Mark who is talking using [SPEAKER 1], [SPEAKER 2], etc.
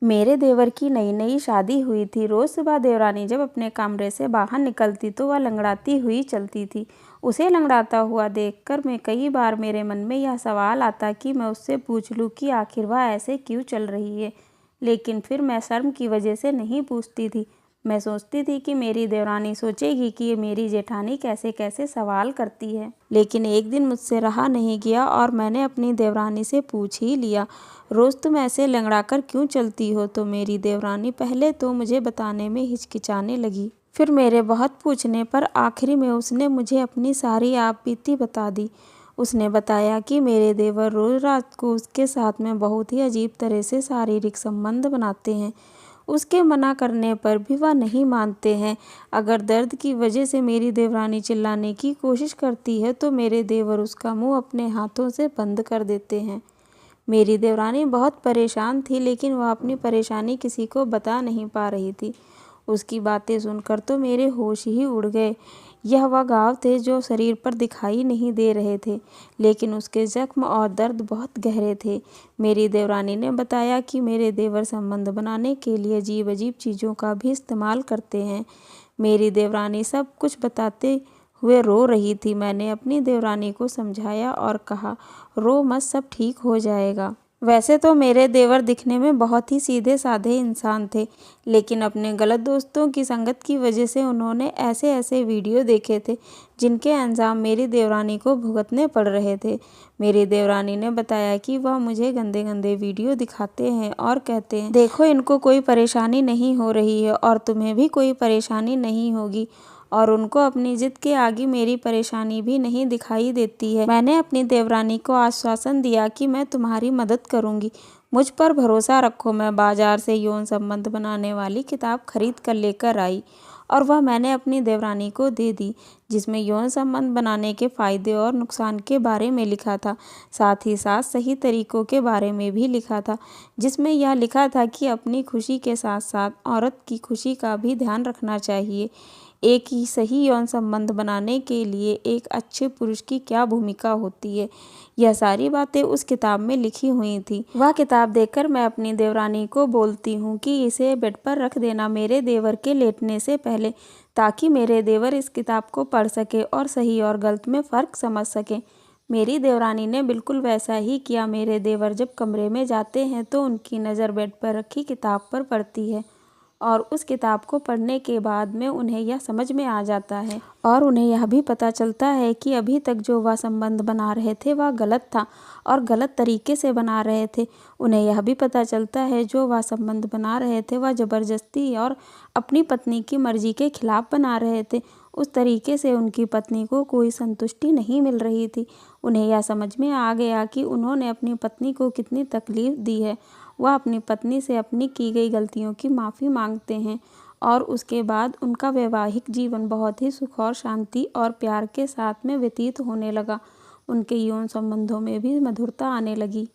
[SPEAKER 1] मेरे देवर की नई नई शादी हुई थी। रोज़ सुबह देवरानी जब अपने कमरे से बाहर निकलती तो वह लंगड़ाती हुई चलती थी। उसे लंगड़ाता हुआ देखकर मैं कई बार मेरे मन में यह सवाल आता कि मैं उससे पूछ लूँ कि आखिर वह ऐसे क्यों चल रही है, लेकिन फिर मैं शर्म की वजह से नहीं पूछती थी। मैं सोचती थी कि मेरी देवरानी सोचेगी कि ये मेरी जेठानी कैसे कैसे सवाल करती है। लेकिन एक दिन मुझसे रहा नहीं गया और मैंने अपनी देवरानी से पूछ ही लिया, रोज़ तुम ऐसे लंगड़ाकर क्यों चलती हो? तो मेरी देवरानी पहले तो मुझे बताने में हिचकिचाने लगी। फिर मेरे बहुत पूछने पर आखिरी में उसने मुझे अपनी सारी आप बीती बता दी। उसने बताया कि मेरे देवर रोज़ रात को उसके साथ में बहुत ही अजीब तरह से शारीरिक संबंध बनाते हैं। उसके मना करने पर भी वह नहीं मानते हैं। अगर दर्द की वजह से मेरी देवरानी चिल्लाने की कोशिश करती है तो मेरे देवर उसका मुंह अपने हाथों से बंद कर देते हैं। मेरी देवरानी बहुत परेशान थी, लेकिन वह अपनी परेशानी किसी को बता नहीं पा रही थी। उसकी बातें सुनकर तो मेरे होश ही उड़ गए। यह वह घाव थे जो शरीर पर दिखाई नहीं दे रहे थे, लेकिन उसके जख्म और दर्द बहुत गहरे थे। मेरी देवरानी ने बताया कि मेरे देवर संबंध बनाने के लिए अजीब अजीब चीज़ों का भी इस्तेमाल करते हैं। मेरी देवरानी सब कुछ बताते हुए रो रही थी। मैंने अपनी देवरानी को समझाया और कहा, रो मत, सब ठीक हो जाएगा। वैसे तो मेरे देवर दिखने में बहुत ही सीधे साधे इंसान थे, लेकिन अपने गलत दोस्तों की संगत की वजह से उन्होंने ऐसे ऐसे वीडियो देखे थे जिनके अंजाम मेरी देवरानी को भुगतने पड़ रहे थे। मेरी देवरानी ने बताया कि वह मुझे गंदे गंदे वीडियो दिखाते हैं और कहते हैं, देखो इनको कोई परेशानी नहीं हो रही है और तुम्हें भी कोई परेशानी नहीं होगी, और उनको अपनी जिद के आगे मेरी परेशानी भी नहीं दिखाई देती है। मैंने अपनी देवरानी को आश्वासन दिया कि मैं तुम्हारी मदद करूंगी, मुझ पर भरोसा रखो। मैं बाजार से यौन संबंध बनाने वाली किताब खरीद कर लेकर आई और वह मैंने अपनी देवरानी को दे दी, जिसमें यौन संबंध बनाने के फायदे और नुकसान के बारे में लिखा था। साथ ही साथ सही तरीकों के बारे में भी लिखा था, जिसमें यह लिखा था कि अपनी खुशी के साथ साथ औरत की खुशी का भी ध्यान रखना चाहिए। एक ही सही यौन संबंध बनाने के लिए एक अच्छे पुरुष की क्या भूमिका होती है, यह सारी बातें उस किताब में लिखी हुई थी। वह किताब देखकर मैं अपनी देवरानी को बोलती हूँ कि इसे बेड पर रख देना मेरे देवर के लेटने से पहले, ताकि मेरे देवर इस किताब को पढ़ सके और सही और गलत में फ़र्क समझ सकें। मेरी देवरानी ने बिल्कुल वैसा ही किया। मेरे देवर जब कमरे में जाते हैं तो उनकी नज़र बेड पर रखी किताब पर पड़ती है और उस किताब को पढ़ने के बाद में उन्हें यह समझ में आ जाता है और उन्हें यह भी पता चलता है कि अभी तक जो वह संबंध बना रहे थे वह गलत था और गलत तरीके से बना रहे थे। उन्हें यह भी पता चलता है जो वह संबंध बना रहे थे वह ज़बरदस्ती और अपनी पत्नी की मर्जी के खिलाफ बना रहे थे। उस तरीके से उनकी पत्नी को कोई संतुष्टि नहीं मिल रही थी। उन्हें यह समझ में आ गया कि उन्होंने अपनी पत्नी को कितनी तकलीफ दी है। वह अपनी पत्नी से अपनी की गई गलतियों की माफ़ी मांगते हैं और उसके बाद उनका वैवाहिक जीवन बहुत ही सुख और शांति और प्यार के साथ में व्यतीत होने लगा। उनके यौन संबंधों में भी मधुरता आने लगी।